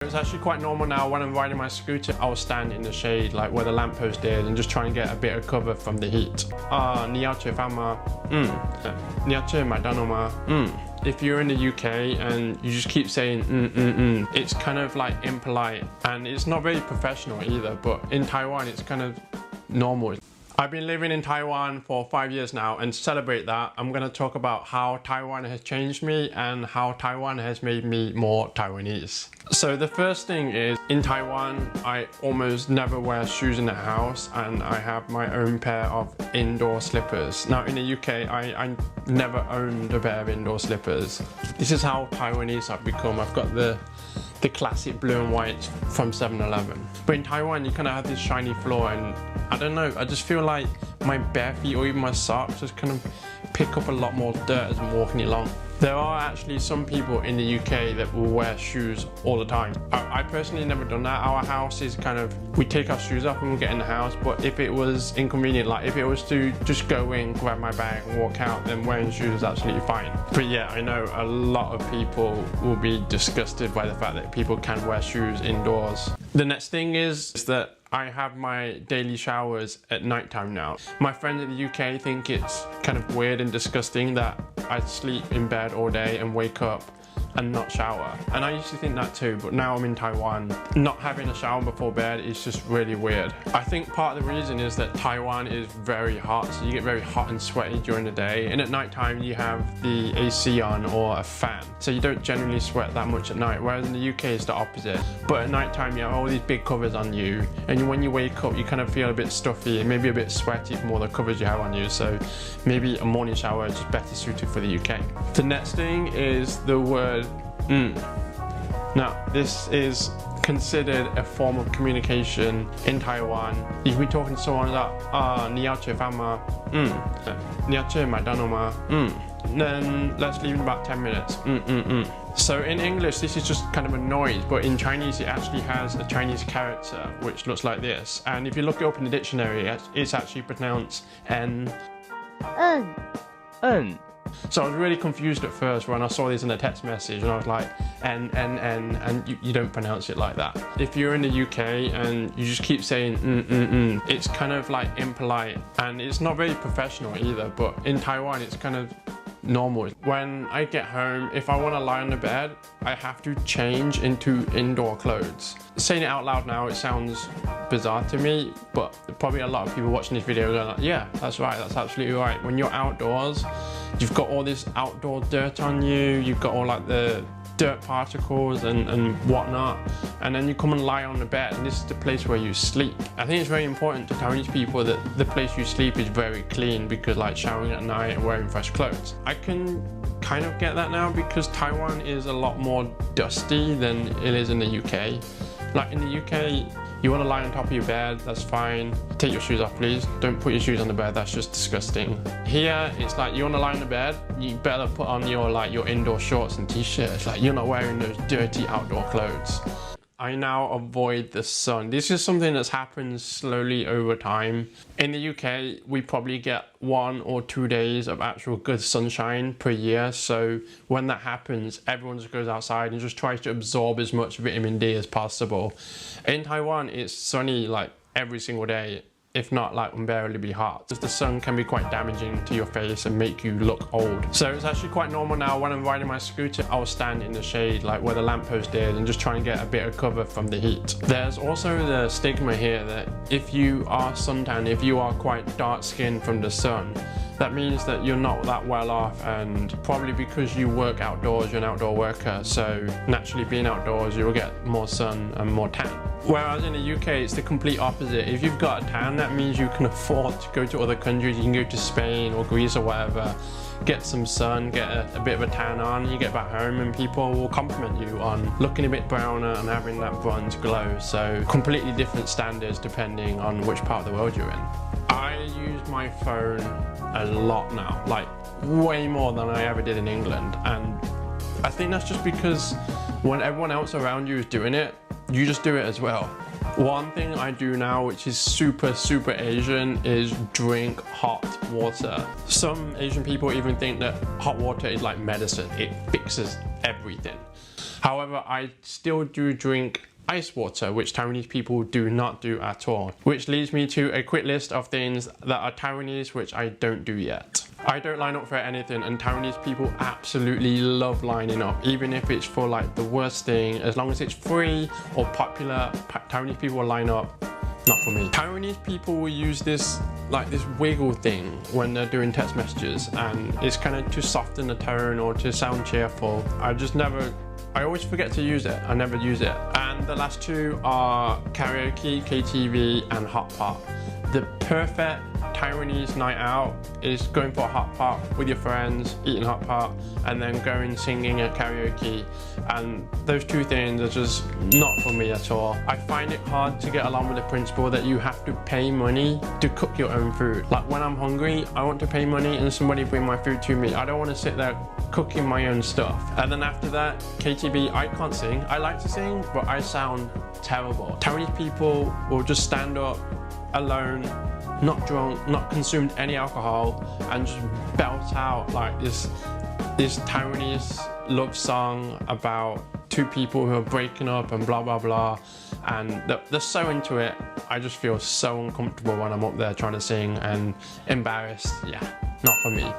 It's actually quite normal now when I'm riding my scooter, I'll stand in the shade like where the lamppost is and just try and get a bit of cover from the heat. 你要吃饭吗? 你要吃麦当劳吗? If you're in the UK and you just keep saying it's kind of like impolite and it's not very professional either, but in Taiwan it's kind of normal. I've been living in Taiwan for 5 years now, and to celebrate that, I'm going to talk about how Taiwan has changed me and how Taiwan has made me more Taiwanese. So the first thing is, in Taiwan, I almost never wear shoes in the house, and I have my own pair of indoor slippers. Now in the UK, I never owned a pair of indoor slippers. This is how Taiwanese I've become. I've got the classic blue and white from 7-Eleven. But in Taiwan, you kind of have this shiny floor, and I don't know, I just feel like my bare feet or even my socks just kind of pick up a lot more dirt as I'm walking along. There are actually some people in the UK that will wear shoes all the time. I personally never done that. Our house is kind of, we take our shoes off when we get in the house, but if it was inconvenient, like if it was to just go in, grab my bag and walk out, then wearing shoes is absolutely fine. But yeah, I know a lot of people will be disgusted by the fact that people can wear shoes indoors. The next thing is that I have my daily showers at night time now. My friends in the UK think it's kind of weird and disgusting that I sleep in bed all day and wake up and not shower. And I used to think that too, but now I'm in Taiwan, not having a shower before bed is just really weird. I think part of the reason is that Taiwan is very hot, so you get very hot and sweaty during the day, and at night time you have the AC on or a fan, so you don't generally sweat that much at night, whereas in the UK it's the opposite. But at night time you have all these big covers on you, and when you wake up you kind of feel a bit stuffy and maybe a bit sweaty from all the covers you have on you, so maybe a morning shower is just better suited for the UK. The next thing is the word Now, this is considered a form of communication in Taiwan. If we're talking to someone like, 你要吃饭吗? 你要吃麦当劳吗? Then let's leave in about 10 minutes. So in English, this is just kind of a noise, but in Chinese, it actually has a Chinese character, which looks like this. And if you look it up in the dictionary, it's actually pronounced N. So I was really confused at first when I saw this in a text message, and I was like, and you don't pronounce it like that. If you're in the UK and you just keep saying it's kind of like impolite, and it's not very professional either, but in Taiwan it's kind of normal. When I get home, if I want to lie on the bed, I have to change into indoor clothes. Saying it out loud now, it sounds bizarre to me, but probably a lot of people watching this video are like, yeah, that's right, that's absolutely right. When you're outdoors, you've got all this outdoor dirt on you, you've got all like the dirt particles and whatnot, and then you come and lie on the bed, and this is the place where you sleep. I think it's very important to Taiwanese people that the place you sleep is very clean, because like showering at night and wearing fresh clothes. I can kind of get that now because Taiwan is a lot more dusty than it is in the UK. Like in the UK, you want to lie on top of your bed, that's fine. Take your shoes off, please. Don't put your shoes on the bed, that's just disgusting. Here, it's like you want to lie on the bed, you better put on your indoor shorts and t-shirts. Like you're not wearing those dirty outdoor clothes. I now avoid the sun. This is something that's happened slowly over time. In the UK, we probably get 1 or 2 days of actual good sunshine per year. So when that happens, everyone just goes outside and just tries to absorb as much vitamin D as possible. In Taiwan, it's sunny like every single day, if not like unbearably hot. The sun can be quite damaging to your face and make you look old. So it's actually quite normal now when I'm riding my scooter, I'll stand in the shade like where the lamppost is and just try and get a bit of cover from the heat. There's also the stigma here that if you are suntan, if you are quite dark skinned from the sun, that means that you're not that well off, and probably because you work outdoors, you're an outdoor worker, so naturally being outdoors you'll get more sun and more tan. Whereas in the UK it's the complete opposite. If you've got a tan, that means you can afford to go to other countries. You can go to Spain or Greece or whatever, get some sun, get a bit of a tan on, you get back home and people will compliment you on looking a bit browner and having that bronze glow. So completely different standards depending on which part of the world you're in. I use my phone a lot now, like way more than I ever did in England, and I think that's just because when everyone else around you is doing it, you just do it as well. One thing I do now, which is super Asian, is drink hot water. Some Asian people even think that hot water is like medicine, it fixes everything. However, I still do drink ice water, which Taiwanese people do not do at all. Which leads me to a quick list of things that are Taiwanese which I don't do yet. I don't line up for anything, and Taiwanese people absolutely love lining up, even if it's for like the worst thing. As long as it's free or popular, Taiwanese people will line up. Not for me. Taiwanese people will use this wiggle thing when they're doing text messages, and it's kind of to soften the tone or to sound cheerful. I always forget to use it. I never use it. And the last two are karaoke, KTV, and hot pot. The perfect Taiwanese night out is going for a hot pot with your friends, eating hot pot, and then going singing at karaoke. And those two things are just not for me at all. I find it hard to get along with the principle that you have to pay money to cook your own food. Like when I'm hungry, I want to pay money and somebody bring my food to me. I don't want to sit there cooking my own stuff. And then after that, KTV, I can't sing. I like to sing, but I sound terrible. Taiwanese people will just stand up alone, not drunk, not consumed any alcohol, and just belt out like this Taiwanese love song about two people who are breaking up and blah blah blah, and they're so into it. I just feel so uncomfortable when I'm up there trying to sing and embarrassed. Yeah, not for me.